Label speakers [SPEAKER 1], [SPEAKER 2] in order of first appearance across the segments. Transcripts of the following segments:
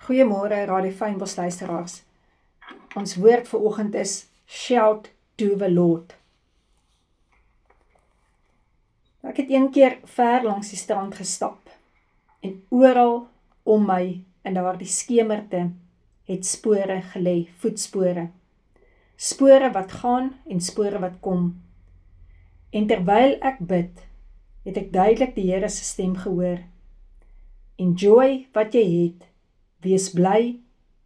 [SPEAKER 1] Goeiemôre Radio Fynbos luisteraars. Ons woord vir oggend is Shout to the Lord. Ek het een keer ver langs die strand gestap en oral om my in daardie skemerte het spore gelê, voetspore. Spore wat gaan en spore wat kom. En terwyl ek bid, het ek duidelik die Here se stem gehoor. Enjoy wat jy het, wees bly,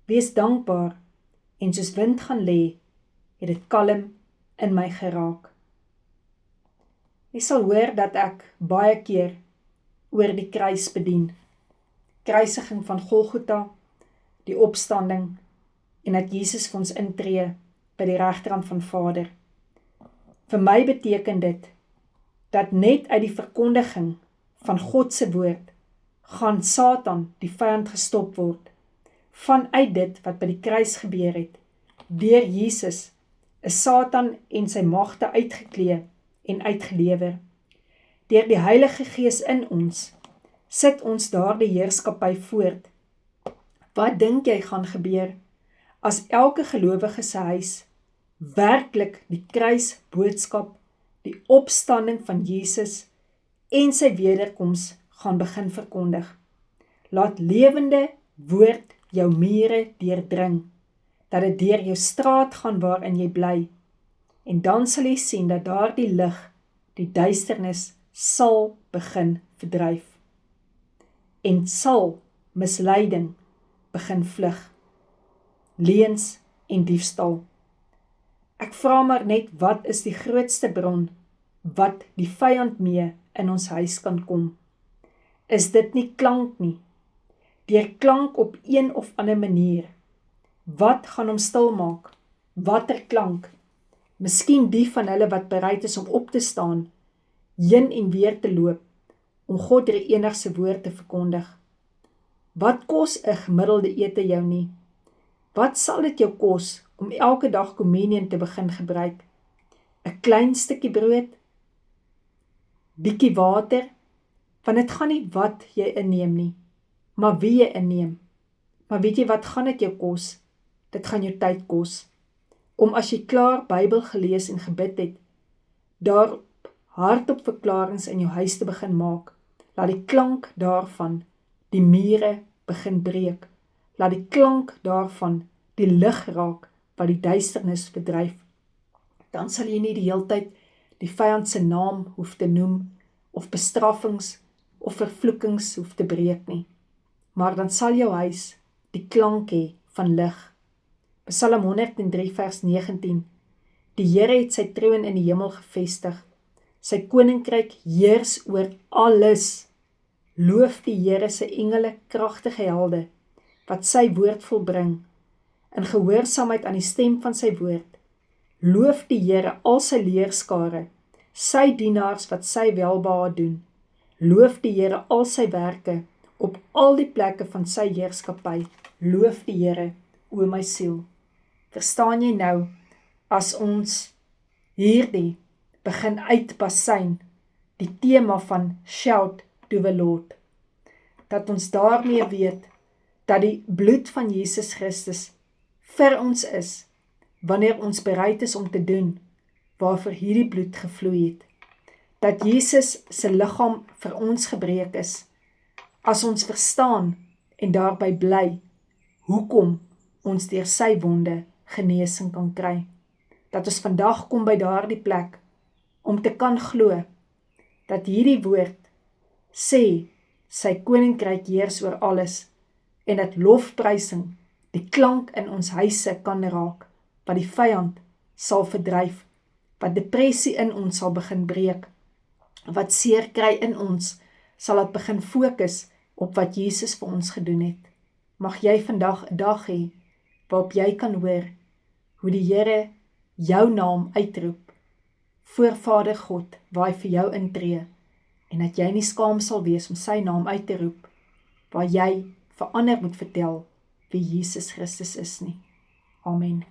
[SPEAKER 1] wees dankbaar, en soos wind gaan lê, het dit kalm in my geraak. Jy sal hoor dat ek baie keer oor die kruis bedien. Kruisiging van Golgotha, die opstanding, en dat Jesus vir ons intree by die regterhand van Vader. Vir my beteken dit, dat net uit die verkondiging van God se woord, gaan Satan, die vyand, gestop word. Vanuit dit wat by die kruis gebeur het, deur Jesus, is Satan en sy magte uitgeklee en uitgelewer. Deur die Heilige Gees in ons, sit ons daardie heerskappy voort. Wat dink jy gaan gebeur, as elke gelowige se huis, werklik die kruisboodskap, die opstanding van Jesus, en sy wederkoms gaan begin verkondig? Laat lewende woord jou mure deurdring, dat dit deur jou straat gaan waarin jy bly, en dan sal jy sien dat daardie lig, die duisternis, sal begin verdryf, en sal misleiding begin vlug, leuns en diefstal. Ek vra maar net, wat is die grootste bron, wat die vyand mee in ons huis kan kom? Is dit nie klank nie? Deur klank op een of ander manier. Wat gaan hom stil maak? Watter klank? Miskien die van hulle wat bereid is om op te staan, heen en weer te loop, om God die enigste woord te verkondig. Wat kos 'n gemiddelde ete jou nie? Wat sal dit jou kos om elke dag communion te begin gebruik? 'n klein stukkie brood? Bietjie water? Want dit gaan nie wat jy inneem nie, maar wie jy inneem. Maar weet jy wat gaan dit jou kos? Dit gaan jou tyd kos. Om as jy klaar Bybel gelees en gebid het, daarop hardop verklarings in jou huis te begin maak. Laat die klank daarvan die mure begin breek. Laat die klank daarvan die lig raak wat die duisternis verdryf. Dan sal jy nie die heeltyd die vyand se naam hoef te noem, of bestraffings of vervloekings hoef te breek nie. Maar dan sal jou huis die klank hê van lig. Psalm 103 vers 19. Die Here het sy troon in die hemel gevestig. Sy koninkryk heers oor alles. Loof die Here se engele, kragtige helde, wat sy woord volbring, in gehoorsaamheid aan die stem van sy woord. Loof die Here al sy leerskare, sy dienaars wat sy welbehae doen. Loof die Here al sy werke, op al die plekke van sy heerskappy. Loof die Here, o my siel. Verstaan jy nou, as ons hierdie begin uitbasyn, die tema van Shout to the Lord, dat ons daarmee weet, dat die bloed van Jesus Christus vir ons is, wanneer ons bereid is om te doen, waarvoor hierdie bloed gevloei het. Dat Jesus se liggaam vir ons gebreek is, as ons verstaan en daarby bly, hoekom ons deur sy wonde genesing kan kry. Dat ons vandag kom by daardie plek, om te kan glo, dat hierdie woord sê, sy koninkryk heers oor alles, en dat lofprysing die klank in ons huise kan raak, wat die vyand sal verdryf, wat depressie in ons sal begin breek, wat seer kry in ons, sal het begin fokus op wat Jesus vir ons gedoen het. Mag jy vandag 'n dag hê, waarop jy kan hoor, hoe die Here jou naam uitroep, voor Vader God, waar hy vir jou intree, en dat jy nie skaam sal wees om sy naam uit te roep, waar jy vir ander moet vertel, wie Jesus Christus is nie. Amen.